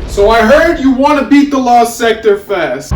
So I heard you want to beat the Lost Sector fast.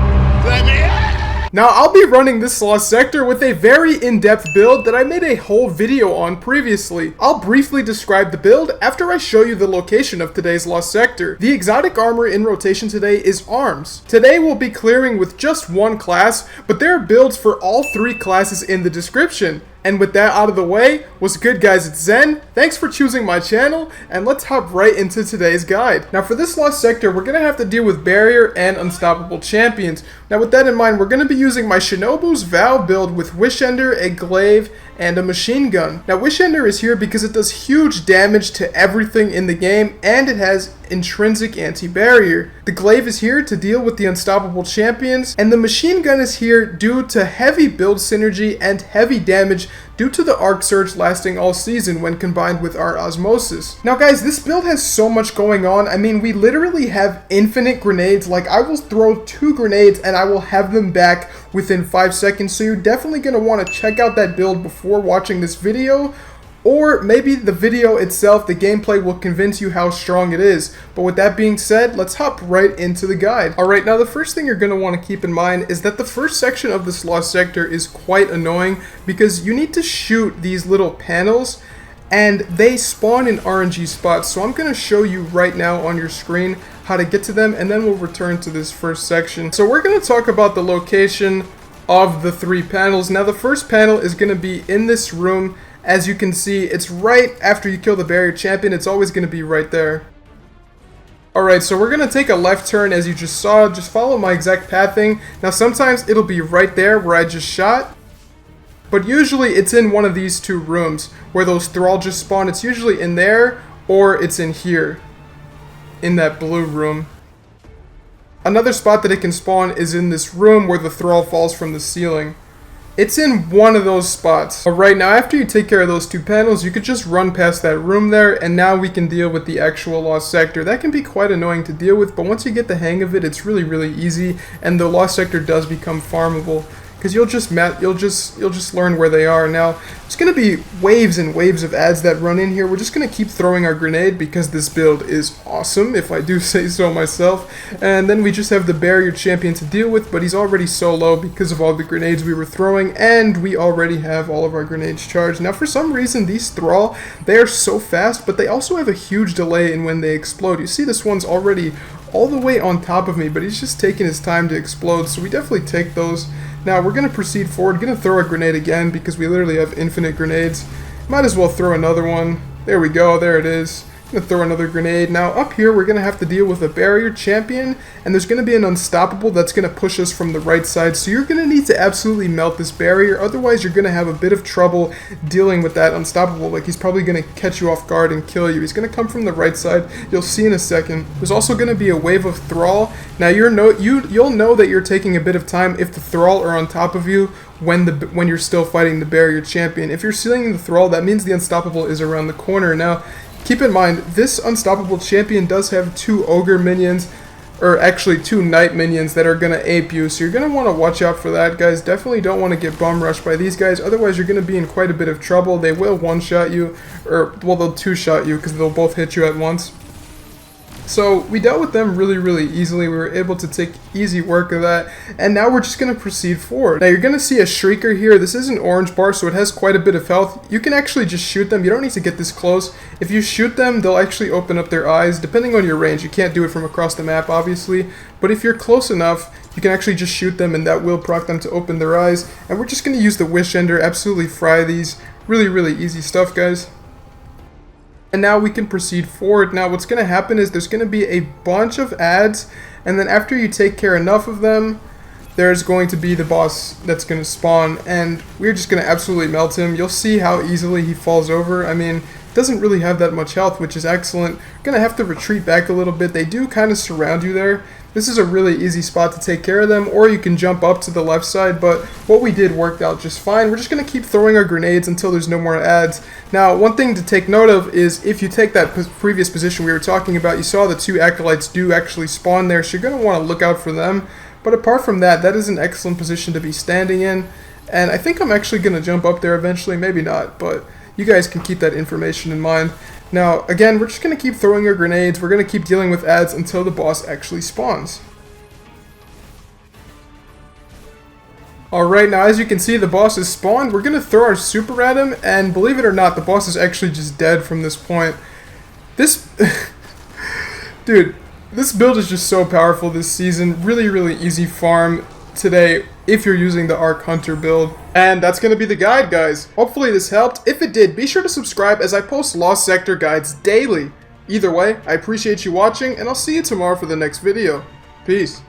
Now, I'll be running this Lost Sector with a very in-depth build that I made a whole video on previously. I'll briefly describe the build after I show you the location of today's Lost Sector. The exotic armor in rotation today is Arms. Today we'll be clearing with just one class, but there are builds for all three classes in the description. And with that out of the way, what's good guys, it's Zen, thanks for choosing my channel, and let's hop right into today's guide. Now for this Lost Sector, we're going to have to deal with Barrier and Unstoppable Champions. Now with that in mind, we're going to be using my Shinobu's Vow build with Wishender, a Glaive, and a Machine Gun. Now Wishender is here because it does huge damage to everything in the game, and it has intrinsic anti-barrier. The Glaive is here to deal with the Unstoppable Champions, and the Machine Gun is here due to heavy build synergy and heavy damage due to the Arc Surge lasting all season when combined with our Osmosis. Now guys, this build has so much going on. I mean, we literally have infinite grenades. Like, I will throw 2 grenades and I will have them back within 5 seconds, so you're definitely going to want to check out that build before watching this video. Or maybe the video itself, the gameplay will convince you how strong it is. But with that being said, let's hop right into the guide. Alright, now the first thing you're going to want to keep in mind is that the first section of this Lost Sector is quite annoying because you need to shoot these little panels and they spawn in RNG spots. So I'm going to show you right now on your screen how to get to them, and then we'll return to this first section. So we're going to talk about the location of the 3 panels. Now the first panel is going to be in this room. As you can see, it's right after you kill the Barrier Champion. It's always going to be right there. Alright, so we're going to take a left turn as you just saw. Just follow my exact pathing. Now sometimes it'll be right there where I just shot. But usually it's in one of these 2 rooms where those thrall just spawn. It's usually in there or it's in here. In that blue room. Another spot that it can spawn is in this room where the thrall falls from the ceiling. It's in one of those spots. Alright, now after you take care of those 2 panels, you could just run past that room there, and now we can deal with the actual Lost Sector. That can be quite annoying to deal with, but once you get the hang of it, it's really easy, and the Lost Sector does become farmable. Because you'll just learn where they are. Now, there's going to be waves and waves of ads that run in here. We're just going to keep throwing our grenade because this build is awesome, if I do say so myself. And then we just have the Barrier Champion to deal with, but he's already so low because of all the grenades we were throwing, and we already have all of our grenades charged. Now, for some reason, these Thrall, they are so fast, but they also have a huge delay in when they explode. You see this one's already all the way on top of me, but he's just taking his time to explode, so we definitely take those. Now we're going to proceed forward, going to throw a grenade again because we literally have infinite grenades. Might as well throw another one. There we go, there it is. Going to throw another grenade. Now up here we're going to have to deal with a Barrier Champion, and there's going to be an Unstoppable that's going to push us from the right side, so you're going to need to absolutely melt this barrier, otherwise you're going to have a bit of trouble dealing with that Unstoppable. Like, he's probably going to catch you off guard and kill you. He's going to come from the right side, you'll see in a second. There's also going to be a wave of Thrall. Now you'll know that you're taking a bit of time if the Thrall are on top of you when you're still fighting the Barrier Champion. If you're sealing the Thrall, that means the Unstoppable is around the corner. Now keep in mind, this Unstoppable Champion does have 2 Ogre minions, or actually 2 Knight minions that are going to ape you, so you're going to want to watch out for that, guys. Definitely don't want to get bum rushed by these guys, otherwise you're going to be in quite a bit of trouble. They will one-shot you, or, well, they'll 2-shot you because they'll both hit you at once. So we dealt with them really easily. We were able to take easy work of that, and now we're just going to proceed forward. Now you're going to see a Shrieker here. This is an orange bar, so it has quite a bit of health. You can actually just shoot them. You don't need to get this close. If you shoot them, they'll actually open up their eyes, depending on your range. You can't do it from across the map, obviously, but if you're close enough, you can actually just shoot them, and that will proc them to open their eyes. And we're just going to use the Wishender, absolutely fry these. Really easy stuff, guys. And now we can proceed forward. Now what's going to happen is there's going to be a bunch of ads, and then after you take care enough of them, there's going to be the boss that's going to spawn, and we're just going to absolutely melt him. You'll see how easily he falls over. I mean, doesn't really have that much health, which is excellent. Gonna have to retreat back a little bit. They do kind of surround you there. This is a really easy spot to take care of them, or you can jump up to the left side, but what we did worked out just fine. We're just going to keep throwing our grenades until there's no more ads. Now, one thing to take note of is if you take that previous position we were talking about, you saw the two acolytes do actually spawn there, so you're going to want to look out for them. But apart from that, that is an excellent position to be standing in, and I think I'm actually going to jump up there eventually, maybe not, but you guys can keep that information in mind. Now, again, we're just going to keep throwing our grenades, we're going to keep dealing with ads until the boss actually spawns. Alright, now as you can see, the boss is spawned. We're going to throw our super at him, and believe it or not, the boss is actually just dead from this point. This... Dude, this build is just so powerful this season. Really, really easy farm today if you're using the Arc Hunter build. And that's going to be the guide, guys. Hopefully this helped. If it did, be sure to subscribe as I post Lost Sector guides daily. Either way, I appreciate you watching, and I'll see you tomorrow for the next video. Peace.